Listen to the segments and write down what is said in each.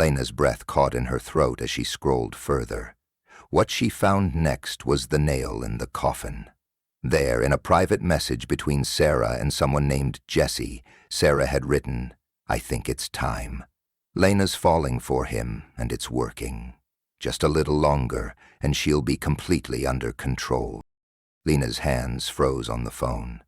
Lena's breath caught in her throat as she scrolled further. What she found next was the nail in the coffin. There, in a private message between Sarah and someone named Jesse, Sarah had written, "I think it's time. Lena's falling for him, and it's working. Just a little longer, and she'll be completely under control." Lena's hands froze on the phone.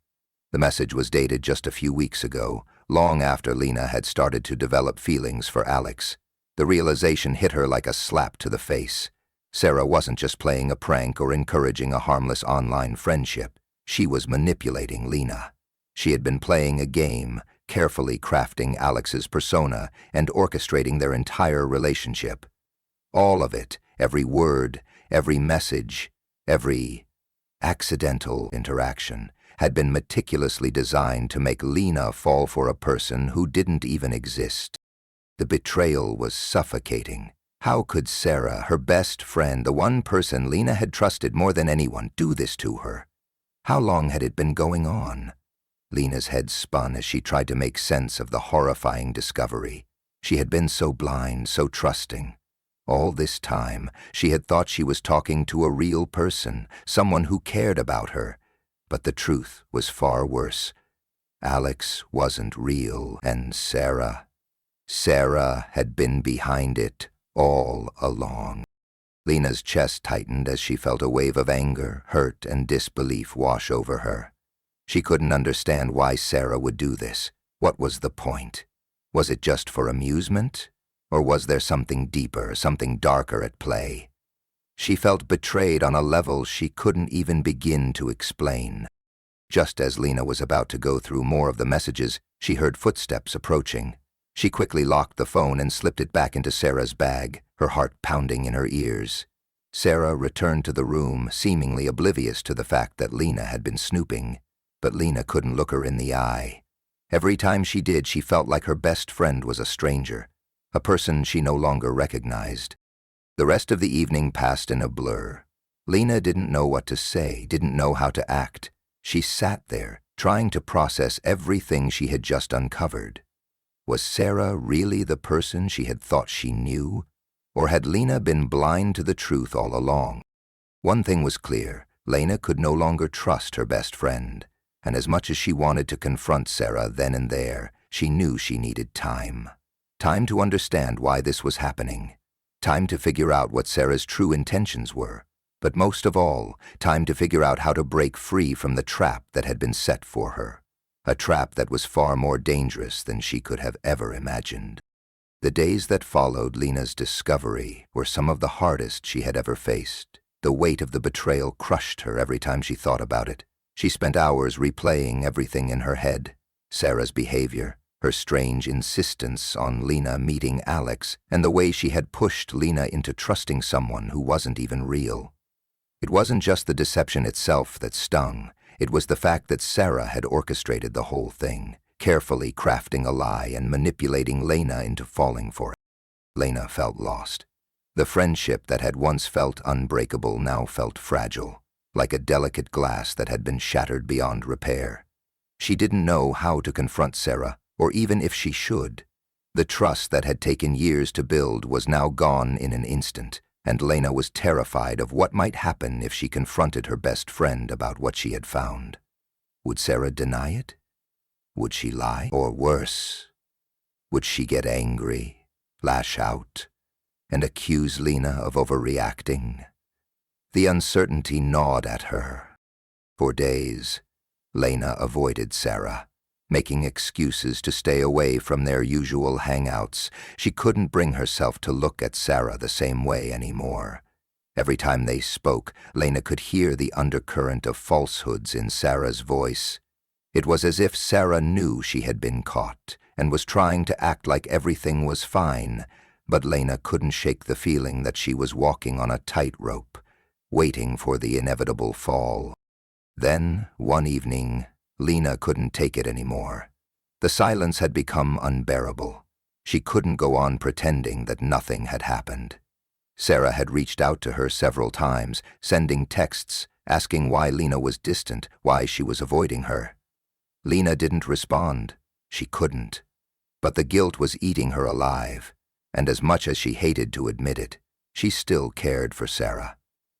The message was dated just a few weeks ago, long after Lena had started to develop feelings for Alex. The realization hit her like a slap to the face. Sarah wasn't just playing a prank or encouraging a harmless online friendship. She was manipulating Lena. She had been playing a game, carefully crafting Alex's persona and orchestrating their entire relationship. All of it, every word, every message, every accidental interaction, had been meticulously designed to make Lena fall for a person who didn't even exist. The betrayal was suffocating. How could Sarah, her best friend, the one person Lena had trusted more than anyone, do this to her? How long had it been going on? Lena's head spun as she tried to make sense of the horrifying discovery. She had been so blind, so trusting. All this time, she had thought she was talking to a real person, someone who cared about her. But the truth was far worse. Alex wasn't real, and Sarah had been behind it all along. Lena's chest tightened as she felt a wave of anger, hurt, and disbelief wash over her. She couldn't understand why Sarah would do this. What was the point? Was it just for amusement? Or was there something deeper, something darker at play? She felt betrayed on a level she couldn't even begin to explain. Just as Lena was about to go through more of the messages, she heard footsteps approaching. She quickly locked the phone and slipped it back into Sarah's bag, her heart pounding in her ears. Sarah returned to the room, seemingly oblivious to the fact that Lena had been snooping. But Lena couldn't look her in the eye. Every time she did, she felt like her best friend was a stranger, a person she no longer recognized. The rest of the evening passed in a blur. Lena didn't know what to say, didn't know how to act. She sat there, trying to process everything she had just uncovered. Was Sarah really the person she had thought she knew? Or had Lena been blind to the truth all along? One thing was clear: Lena could no longer trust her best friend. And as much as she wanted to confront Sarah then and there, she knew she needed time. Time to understand why this was happening. Time to figure out what Sarah's true intentions were. But most of all, time to figure out how to break free from the trap that had been set for her. A trap that was far more dangerous than she could have ever imagined. The days that followed Lena's discovery were some of the hardest she had ever faced. The weight of the betrayal crushed her every time she thought about it. She spent hours replaying everything in her head: Sarah's behavior, her strange insistence on Lena meeting Alex, and the way she had pushed Lena into trusting someone who wasn't even real. It wasn't just the deception itself that stung. It was the fact that Sarah had orchestrated the whole thing, carefully crafting a lie and manipulating Lena into falling for it. Lena felt lost. The friendship that had once felt unbreakable now felt fragile, like a delicate glass that had been shattered beyond repair. She didn't know how to confront Sarah, or even if she should. The trust that had taken years to build was now gone in an instant, and Lena was terrified of what might happen if she confronted her best friend about what she had found. Would Sarah deny it? Would she lie? Or worse, would she get angry, lash out, and accuse Lena of overreacting? The uncertainty gnawed at her. For days, Lena avoided Sarah, making excuses to stay away from their usual hangouts. She couldn't bring herself to look at Sarah the same way anymore. Every time they spoke, Lena could hear the undercurrent of falsehoods in Sarah's voice. It was as if Sarah knew she had been caught and was trying to act like everything was fine, but Lena couldn't shake the feeling that she was walking on a tightrope, waiting for the inevitable fall. Then, one evening, Lena couldn't take it anymore. The silence had become unbearable. She couldn't go on pretending that nothing had happened. Sarah had reached out to her several times, sending texts, asking why Lena was distant, why she was avoiding her. Lena didn't respond. She couldn't. But the guilt was eating her alive, and as much as she hated to admit it, she still cared for Sarah,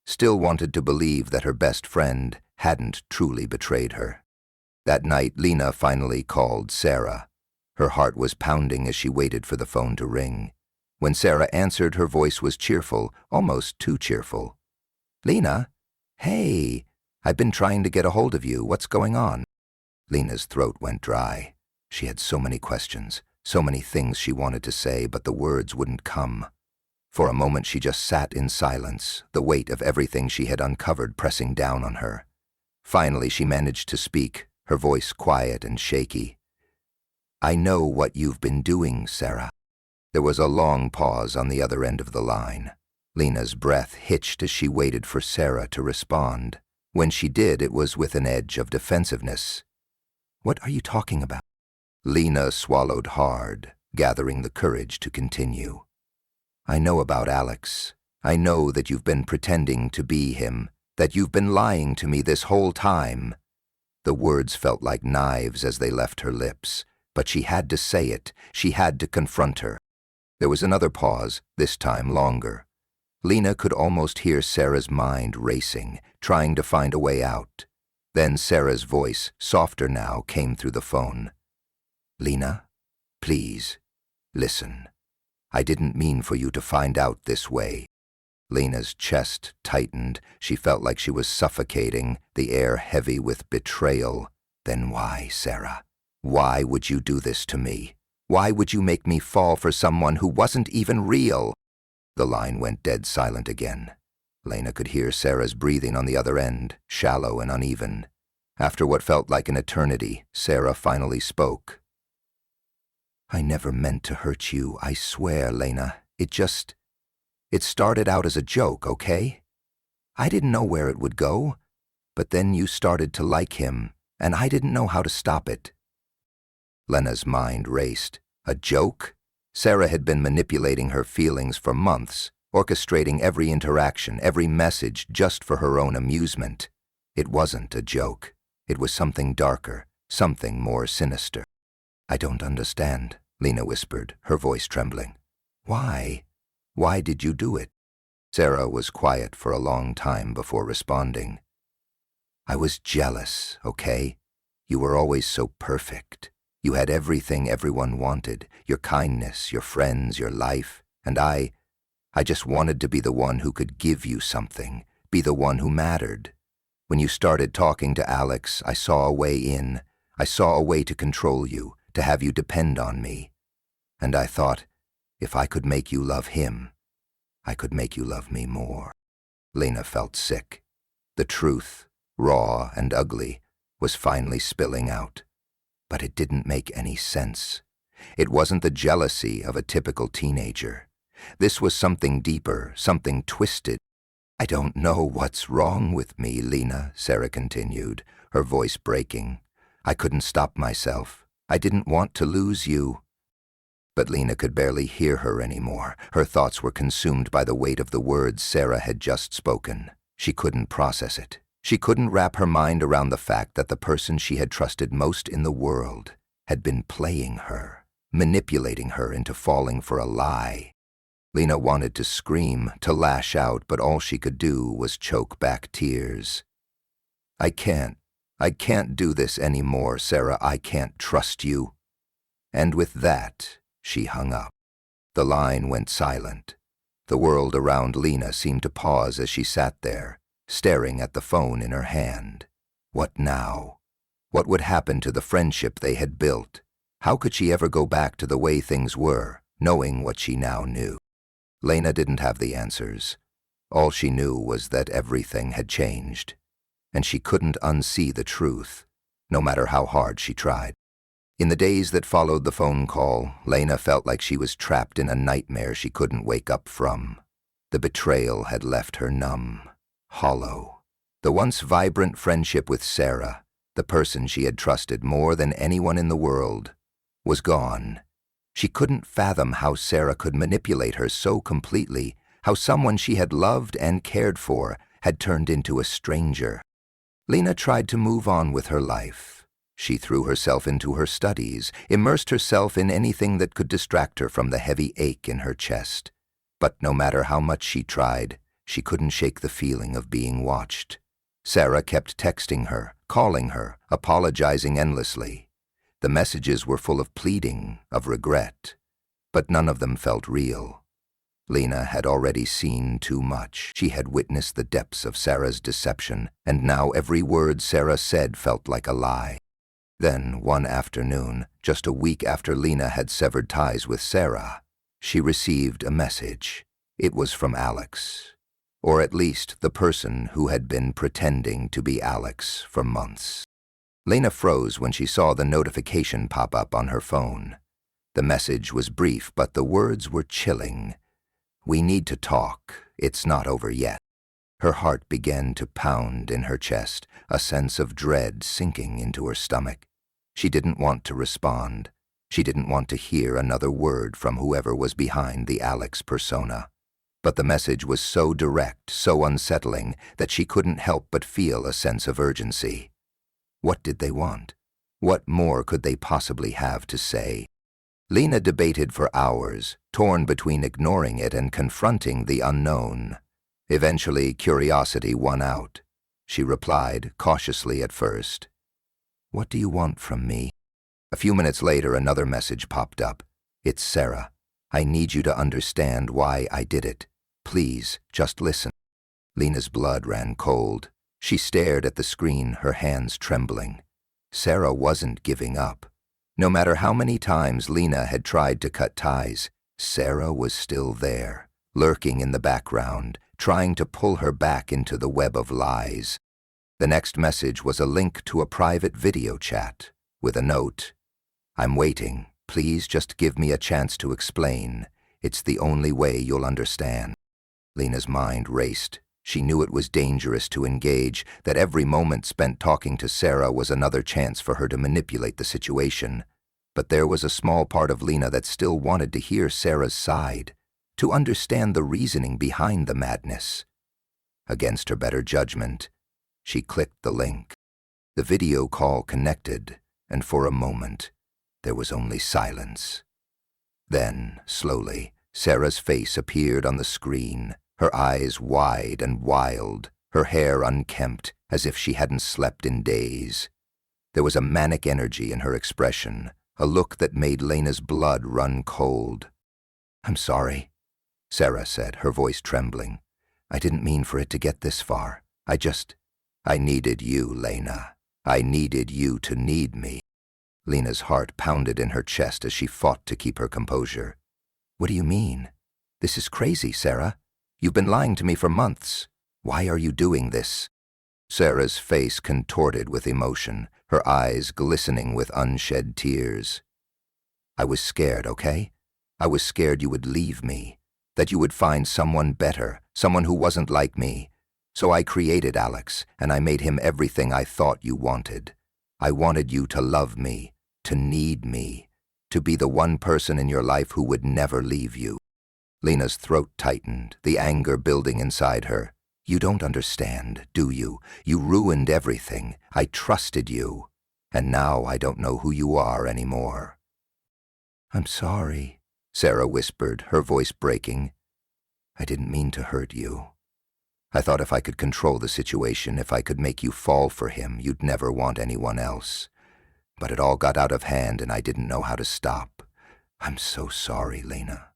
still wanted to believe that her best friend hadn't truly betrayed her. That night, Lena finally called Sarah. Her heart was pounding as she waited for the phone to ring. When Sarah answered, her voice was cheerful, almost too cheerful. "Lena? Hey, I've been trying to get a hold of you. What's going on?" Lena's throat went dry. She had so many questions, so many things she wanted to say, but the words wouldn't come. For a moment she just sat in silence, the weight of everything she had uncovered pressing down on her. Finally she managed to speak, her voice quiet and shaky. "I know what you've been doing, Sarah." There was a long pause on the other end of the line. Lena's breath hitched as she waited for Sarah to respond. When she did, it was with an edge of defensiveness. "What are you talking about?" Lena swallowed hard, gathering the courage to continue. "I know about Alex. I know that you've been pretending to be him, that you've been lying to me this whole time." The words felt like knives as they left her lips, but she had to say it. She had to confront her. There was another pause, this time longer. Lena could almost hear Sarah's mind racing, trying to find a way out. Then Sarah's voice, softer now, came through the phone. "Lena, please, listen. I didn't mean for you to find out this way." Lena's chest tightened. She felt like she was suffocating, the air heavy with betrayal. "Then why, Sarah? Why would you do this to me? Why would you make me fall for someone who wasn't even real?" The line went dead silent again. Lena could hear Sarah's breathing on the other end, shallow and uneven. After what felt like an eternity, Sarah finally spoke. "I never meant to hurt you, I swear, Lena. It started out as a joke, okay? I didn't know where it would go, but then you started to like him, and I didn't know how to stop it." Lena's mind raced. A joke? Sarah had been manipulating her feelings for months, orchestrating every interaction, every message just for her own amusement. It wasn't a joke. It was something darker, something more sinister. "I don't understand," Lena whispered, her voice trembling. "Why? Why did you do it?" Sarah was quiet for a long time before responding. "I was jealous, okay? You were always so perfect. You had everything everyone wanted, your kindness, your friends, your life, and I just wanted to be the one who could give you something, be the one who mattered. When you started talking to Alex, I saw a way in. I saw a way to control you, to have you depend on me. And I thought, if I could make you love him, I could make you love me more." Lena felt sick. The truth, raw and ugly, was finally spilling out. But it didn't make any sense. It wasn't the jealousy of a typical teenager. This was something deeper, something twisted. "I don't know what's wrong with me, Lena," Sarah continued, her voice breaking. "I couldn't stop myself. I didn't want to lose you." But Lena could barely hear her anymore. Her thoughts were consumed by the weight of the words Sarah had just spoken. She couldn't process it. She couldn't wrap her mind around the fact that the person she had trusted most in the world had been playing her, manipulating her into falling for a lie. Lena wanted to scream, to lash out, but all she could do was choke back tears. I can't do this anymore, Sarah. I can't trust you." And with that, she hung up. The line went silent. The world around Lena seemed to pause as she sat there, staring at the phone in her hand. What now? What would happen to the friendship they had built? How could she ever go back to the way things were, knowing what she now knew? Lena didn't have the answers. All she knew was that everything had changed, and she couldn't unsee the truth, no matter how hard she tried. In the days that followed the phone call, Lena felt like she was trapped in a nightmare she couldn't wake up from. The betrayal had left her numb, hollow. The once vibrant friendship with Sarah, the person she had trusted more than anyone in the world, was gone. She couldn't fathom how Sarah could manipulate her so completely, how someone she had loved and cared for had turned into a stranger. Lena tried to move on with her life. She threw herself into her studies, immersed herself in anything that could distract her from the heavy ache in her chest. But no matter how much she tried, she couldn't shake the feeling of being watched. Sarah kept texting her, calling her, apologizing endlessly. The messages were full of pleading, of regret, but none of them felt real. Lena had already seen too much. She had witnessed the depths of Sarah's deception, and now every word Sarah said felt like a lie. Then, one afternoon, just a week after Lena had severed ties with Sarah, she received a message. It was from Alex, or at least the person who had been pretending to be Alex for months. Lena froze when she saw the notification pop up on her phone. The message was brief, but the words were chilling. "We need to talk. It's not over yet." Her heart began to pound in her chest, a sense of dread sinking into her stomach. She didn't want to respond. She didn't want to hear another word from whoever was behind the Alex persona. But the message was so direct, so unsettling, that she couldn't help but feel a sense of urgency. What did they want? What more could they possibly have to say? Lena debated for hours, torn between ignoring it and confronting the unknown. Eventually, curiosity won out. She replied, cautiously at first, "What do you want from me?" A few minutes later, another message popped up. "It's Sarah. I need you to understand why I did it. Please, just listen." Lena's blood ran cold. She stared at the screen, her hands trembling. Sarah wasn't giving up. No matter how many times Lena had tried to cut ties, Sarah was still there, lurking in the background, trying to pull her back into the web of lies. The next message was a link to a private video chat, with a note, "I'm waiting. Please just give me a chance to explain. It's the only way you'll understand." Lena's mind raced. She knew it was dangerous to engage, that every moment spent talking to Sarah was another chance for her to manipulate the situation. But there was a small part of Lena that still wanted to hear Sarah's side, to understand the reasoning behind the madness. Against her better judgment, she clicked the link. The video call connected, and for a moment, there was only silence. Then, slowly, Sarah's face appeared on the screen, her eyes wide and wild, her hair unkempt, as if she hadn't slept in days. There was a manic energy in her expression, a look that made Lena's blood run cold. "I'm sorry," Sarah said, her voice trembling. "I didn't mean for it to get this far. I needed you, Lena. I needed you to need me." Lena's heart pounded in her chest as she fought to keep her composure. "What do you mean? This is crazy, Sarah. You've been lying to me for months. Why are you doing this?" Sarah's face contorted with emotion, her eyes glistening with unshed tears. "I was scared, okay? I was scared you would leave me, that you would find someone better, someone who wasn't like me. So I created Alex, and I made him everything I thought you wanted. I wanted you to love me, to need me, to be the one person in your life who would never leave you." Lena's throat tightened, the anger building inside her. "You don't understand, do you? You ruined everything. I trusted you. And now I don't know who you are anymore." "I'm sorry," Sarah whispered, her voice breaking. "I didn't mean to hurt you. I thought if I could control the situation, if I could make you fall for him, you'd never want anyone else. But it all got out of hand and I didn't know how to stop. I'm so sorry, Lena.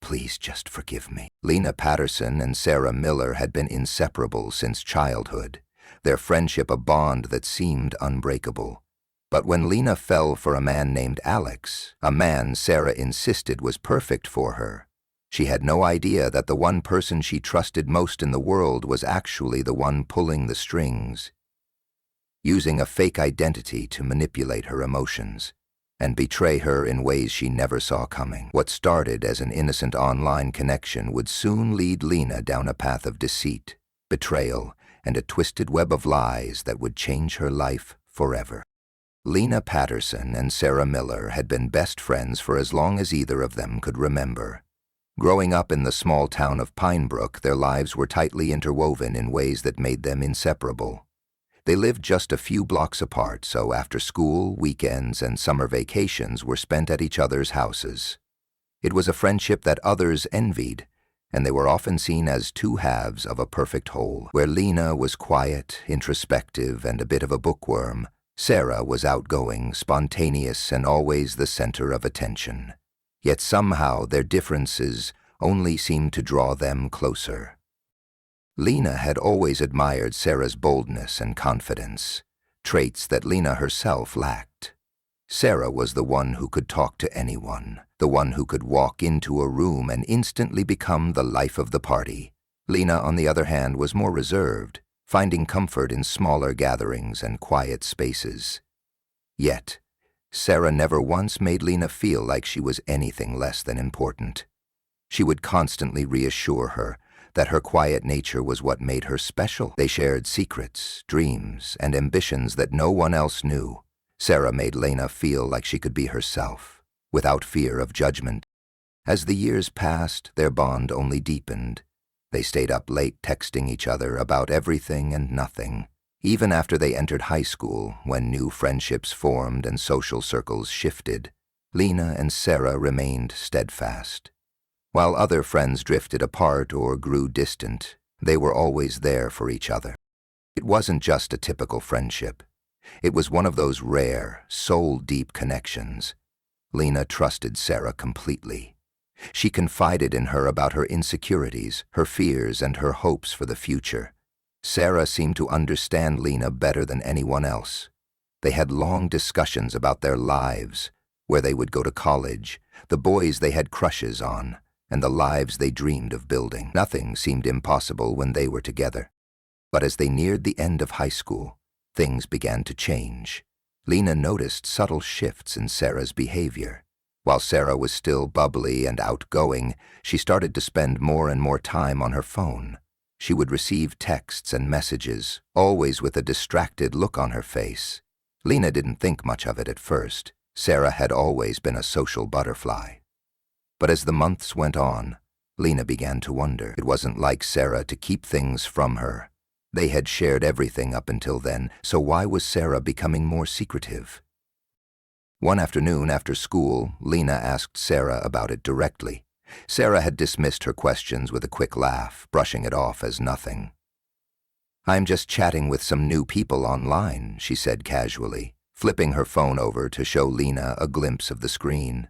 Please just forgive me." Lena Patterson and Sarah Miller had been inseparable since childhood, their friendship a bond that seemed unbreakable. But when Lena fell for a man named Alex, a man Sarah insisted was perfect for her, she had no idea that the one person she trusted most in the world was actually the one pulling the strings, using a fake identity to manipulate her emotions and betray her in ways she never saw coming. What started as an innocent online connection would soon lead Lena down a path of deceit, betrayal, and a twisted web of lies that would change her life forever. Lena Patterson and Sarah Miller had been best friends for as long as either of them could remember. Growing up in the small town of Pinebrook, their lives were tightly interwoven in ways that made them inseparable. They lived just a few blocks apart, so after school, weekends, and summer vacations were spent at each other's houses. It was a friendship that others envied, and they were often seen as two halves of a perfect whole. Where Lena was quiet, introspective, and a bit of a bookworm, Sarah was outgoing, spontaneous, and always the center of attention. Yet somehow their differences only seemed to draw them closer. Lena had always admired Sarah's boldness and confidence, traits that Lena herself lacked. Sarah was the one who could talk to anyone, the one who could walk into a room and instantly become the life of the party. Lena, on the other hand, was more reserved, finding comfort in smaller gatherings and quiet spaces. Yet, Sarah never once made Lena feel like she was anything less than important. She would constantly reassure her that her quiet nature was what made her special. They shared secrets, dreams, and ambitions that no one else knew. Sarah made Lena feel like she could be herself, without fear of judgment. As the years passed, their bond only deepened. They stayed up late texting each other about everything and nothing. Even after they entered high school, when new friendships formed and social circles shifted, Lena and Sarah remained steadfast. While other friends drifted apart or grew distant, they were always there for each other. It wasn't just a typical friendship. It was one of those rare, soul-deep connections. Lena trusted Sarah completely. She confided in her about her insecurities, her fears, and her hopes for the future. Sarah seemed to understand Lena better than anyone else. They had long discussions about their lives, where they would go to college, the boys they had crushes on, and the lives they dreamed of building. Nothing seemed impossible when they were together. But as they neared the end of high school, things began to change. Lena noticed subtle shifts in Sarah's behavior. While Sarah was still bubbly and outgoing, she started to spend more and more time on her phone. She would receive texts and messages, always with a distracted look on her face. Lena didn't think much of it at first. Sarah had always been a social butterfly. But as the months went on, Lena began to wonder. It wasn't like Sarah to keep things from her. They had shared everything up until then, so why was Sarah becoming more secretive? One afternoon after school, Lena asked Sarah about it directly. Sarah had dismissed her questions with a quick laugh, brushing it off as nothing. "I'm just chatting with some new people online," she said casually, flipping her phone over to show Lena a glimpse of the screen.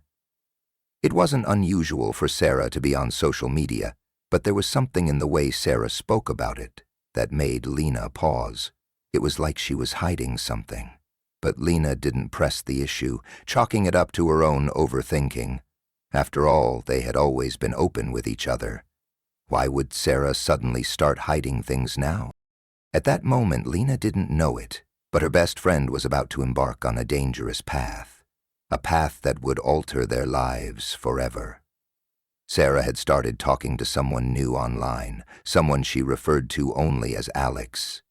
It wasn't unusual for Sarah to be on social media, but there was something in the way Sarah spoke about it that made Lena pause. It was like she was hiding something. But Lena didn't press the issue, chalking it up to her own overthinking. After all, they had always been open with each other. Why would Sarah suddenly start hiding things now? At that moment, Lena didn't know it, but her best friend was about to embark on a dangerous path. A path that would alter their lives forever. Sarah had started talking to someone new online, someone she referred to only as Alex.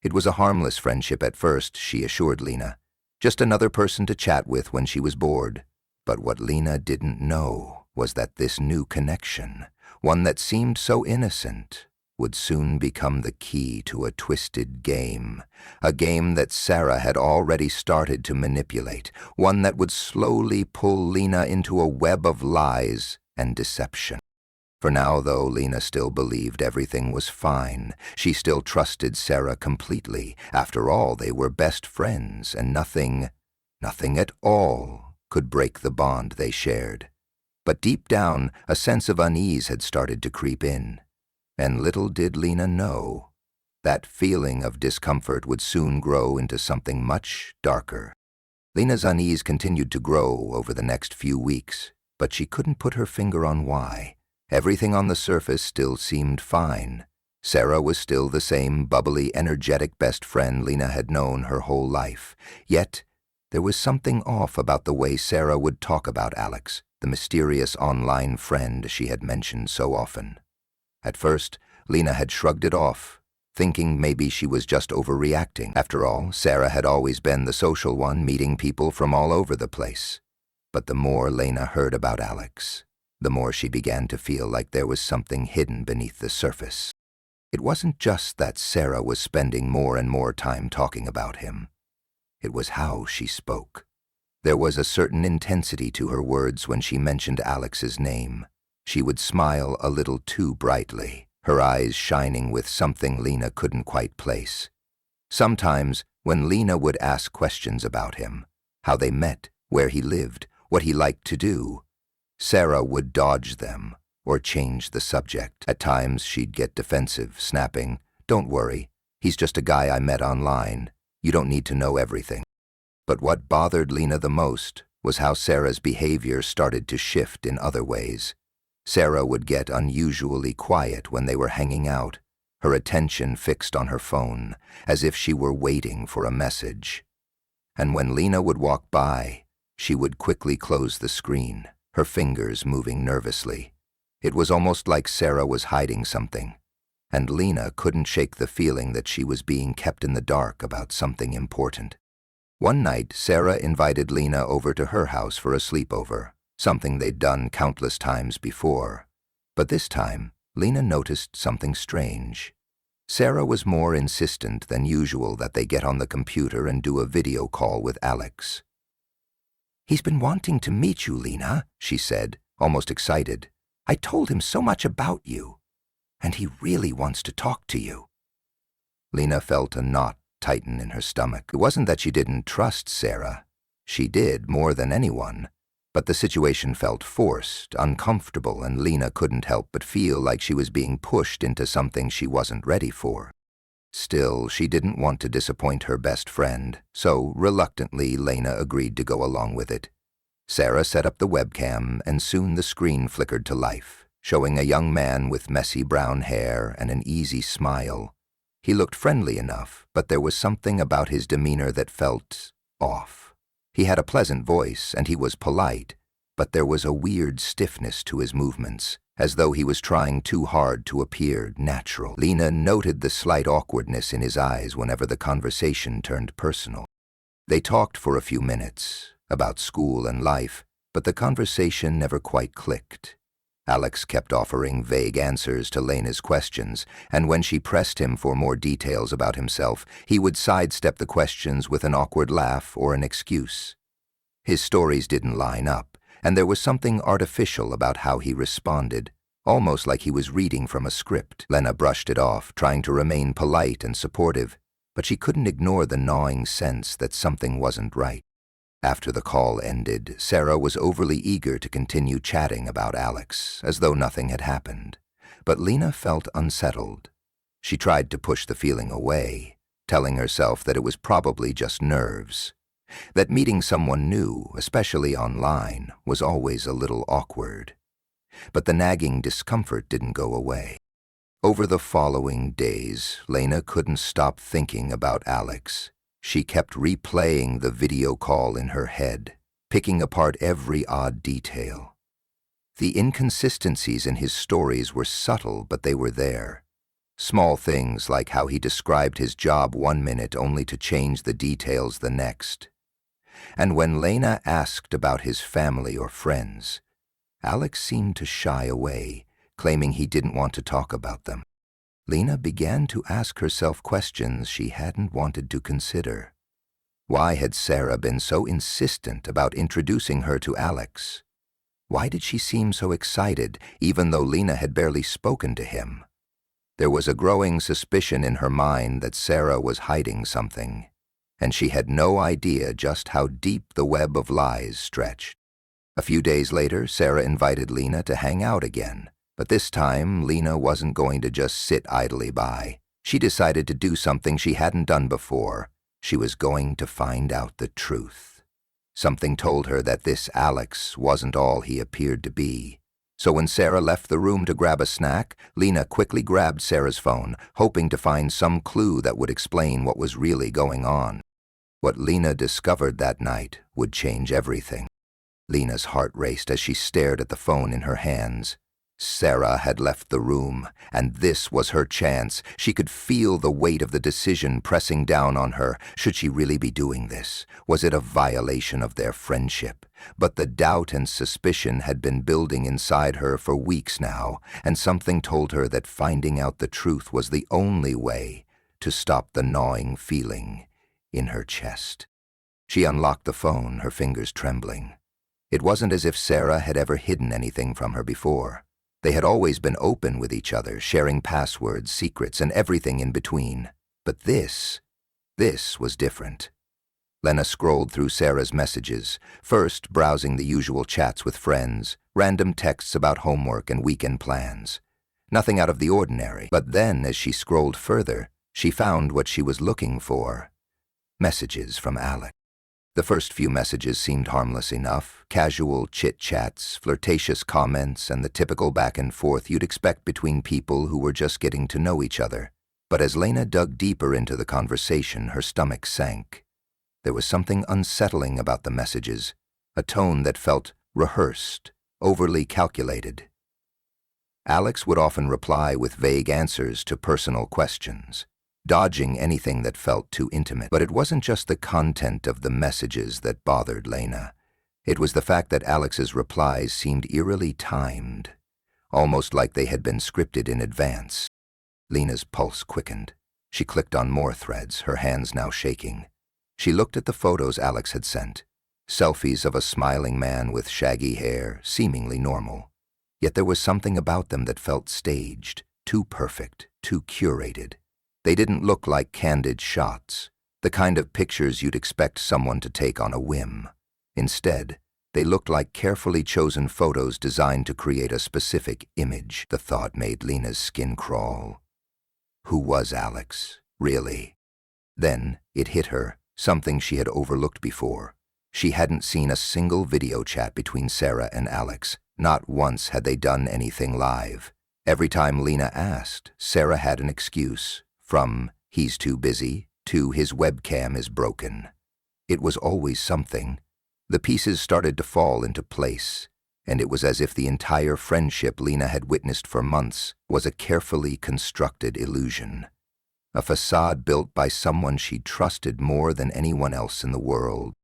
It was a harmless friendship at first, she assured Lena. Just another person to chat with when she was bored. But what Lena didn't know was that this new connection, one that seemed so innocent, would soon become the key to a twisted game, a game that Sarah had already started to manipulate, one that would slowly pull Lena into a web of lies and deception. For now, though, Lena still believed everything was fine. She still trusted Sarah completely. After all, they were best friends, and nothing at all could break the bond they shared. But deep down, a sense of unease had started to creep in. And little did Lena know, that feeling of discomfort would soon grow into something much darker. Lena's unease continued to grow over the next few weeks, but she couldn't put her finger on why. Everything on the surface still seemed fine. Sarah was still the same bubbly, energetic best friend Lena had known her whole life. Yet, there was something off about the way Sarah would talk about Alex, the mysterious online friend she had mentioned so often. At first, Lena had shrugged it off, thinking maybe she was just overreacting. After all, Sarah had always been the social one, meeting people from all over the place. But the more Lena heard about Alex, the more she began to feel like there was something hidden beneath the surface. It wasn't just that Sarah was spending more and more time talking about him. It was how she spoke. There was a certain intensity to her words when she mentioned Alex's name. She would smile a little too brightly, her eyes shining with something Lena couldn't quite place. Sometimes, when Lena would ask questions about him, how they met, where he lived, what he liked to do, Sarah would dodge them or change the subject. At times, she'd get defensive, snapping, "Don't worry, he's just a guy I met online. You don't need to know everything." But what bothered Lena the most was how Sarah's behavior started to shift in other ways. Sarah would get unusually quiet when they were hanging out, her attention fixed on her phone, as if she were waiting for a message. And when Lena would walk by, she would quickly close the screen, her fingers moving nervously. It was almost like Sarah was hiding something, and Lena couldn't shake the feeling that she was being kept in the dark about something important. One night, Sarah invited Lena over to her house for a sleepover, something they'd done countless times before. But this time, Lena noticed something strange. Sarah was more insistent than usual that they get on the computer and do a video call with Alex. "He's been wanting to meet you, Lena," she said, almost excited. "I told him so much about you, and he really wants to talk to you." Lena felt a knot tighten in her stomach. It wasn't that she didn't trust Sarah. She did more than anyone. But the situation felt forced, uncomfortable, and Lena couldn't help but feel like she was being pushed into something she wasn't ready for. Still, she didn't want to disappoint her best friend, so reluctantly Lena agreed to go along with it. Sarah set up the webcam, and soon the screen flickered to life, showing a young man with messy brown hair and an easy smile. He looked friendly enough, but there was something about his demeanor that felt off. He had a pleasant voice, and he was polite, but there was a weird stiffness to his movements, as though he was trying too hard to appear natural. Lena noted the slight awkwardness in his eyes whenever the conversation turned personal. They talked for a few minutes, about school and life, but the conversation never quite clicked. Alex kept offering vague answers to Lena's questions, and when she pressed him for more details about himself, he would sidestep the questions with an awkward laugh or an excuse. His stories didn't line up, and there was something artificial about how he responded, almost like he was reading from a script. Lena brushed it off, trying to remain polite and supportive, but she couldn't ignore the gnawing sense that something wasn't right. After the call ended, Sarah was overly eager to continue chatting about Alex, as though nothing had happened. But Lena felt unsettled. She tried to push the feeling away, telling herself that it was probably just nerves, that meeting someone new, especially online, was always a little awkward. But the nagging discomfort didn't go away. Over the following days, Lena couldn't stop thinking about Alex. She kept replaying the video call in her head, picking apart every odd detail. The inconsistencies in his stories were subtle, but they were there. Small things like how he described his job one minute only to change the details the next. And when Lena asked about his family or friends, Alex seemed to shy away, claiming he didn't want to talk about them. Lena began to ask herself questions she hadn't wanted to consider. Why had Sarah been so insistent about introducing her to Alex? Why did she seem so excited, even though Lena had barely spoken to him? There was a growing suspicion in her mind that Sarah was hiding something, and she had no idea just how deep the web of lies stretched. A few days later, Sarah invited Lena to hang out again. But this time, Lena wasn't going to just sit idly by. She decided to do something she hadn't done before. She was going to find out the truth. Something told her that this Alex wasn't all he appeared to be. So when Sarah left the room to grab a snack, Lena quickly grabbed Sarah's phone, hoping to find some clue that would explain what was really going on. What Lena discovered that night would change everything. Lena's heart raced as she stared at the phone in her hands. Sarah had left the room, and this was her chance. She could feel the weight of the decision pressing down on her. Should she really be doing this? Was it a violation of their friendship? But the doubt and suspicion had been building inside her for weeks now, and something told her that finding out the truth was the only way to stop the gnawing feeling in her chest. She unlocked the phone, her fingers trembling. It wasn't as if Sarah had ever hidden anything from her before. They had always been open with each other, sharing passwords, secrets, and everything in between. But this was different. Lena scrolled through Sarah's messages, first browsing the usual chats with friends, random texts about homework and weekend plans. Nothing out of the ordinary. But then, as she scrolled further, she found what she was looking for. Messages from Alex. The first few messages seemed harmless enough, casual chit-chats, flirtatious comments, and the typical back and forth you'd expect between people who were just getting to know each other. But as Lena dug deeper into the conversation, her stomach sank. There was something unsettling about the messages, a tone that felt rehearsed, overly calculated. Alex would often reply with vague answers to personal questions, dodging anything that felt too intimate. But it wasn't just the content of the messages that bothered Lena. It was the fact that Alex's replies seemed eerily timed, almost like they had been scripted in advance. Lena's pulse quickened. She clicked on more threads, her hands now shaking. She looked at the photos Alex had sent, selfies of a smiling man with shaggy hair, seemingly normal. Yet there was something about them that felt staged, too perfect, too curated. They didn't look like candid shots, the kind of pictures you'd expect someone to take on a whim. Instead, they looked like carefully chosen photos designed to create a specific image. The thought made Lena's skin crawl. Who was Alex, really? Then it hit her, something she had overlooked before. She hadn't seen a single video chat between Sarah and Alex. Not once had they done anything live. Every time Lena asked, Sarah had an excuse. From "he's too busy" to "his webcam is broken." It was always something. The pieces started to fall into place, and it was as if the entire friendship Lena had witnessed for months was a carefully constructed illusion. A facade built by someone she trusted more than anyone else in the world.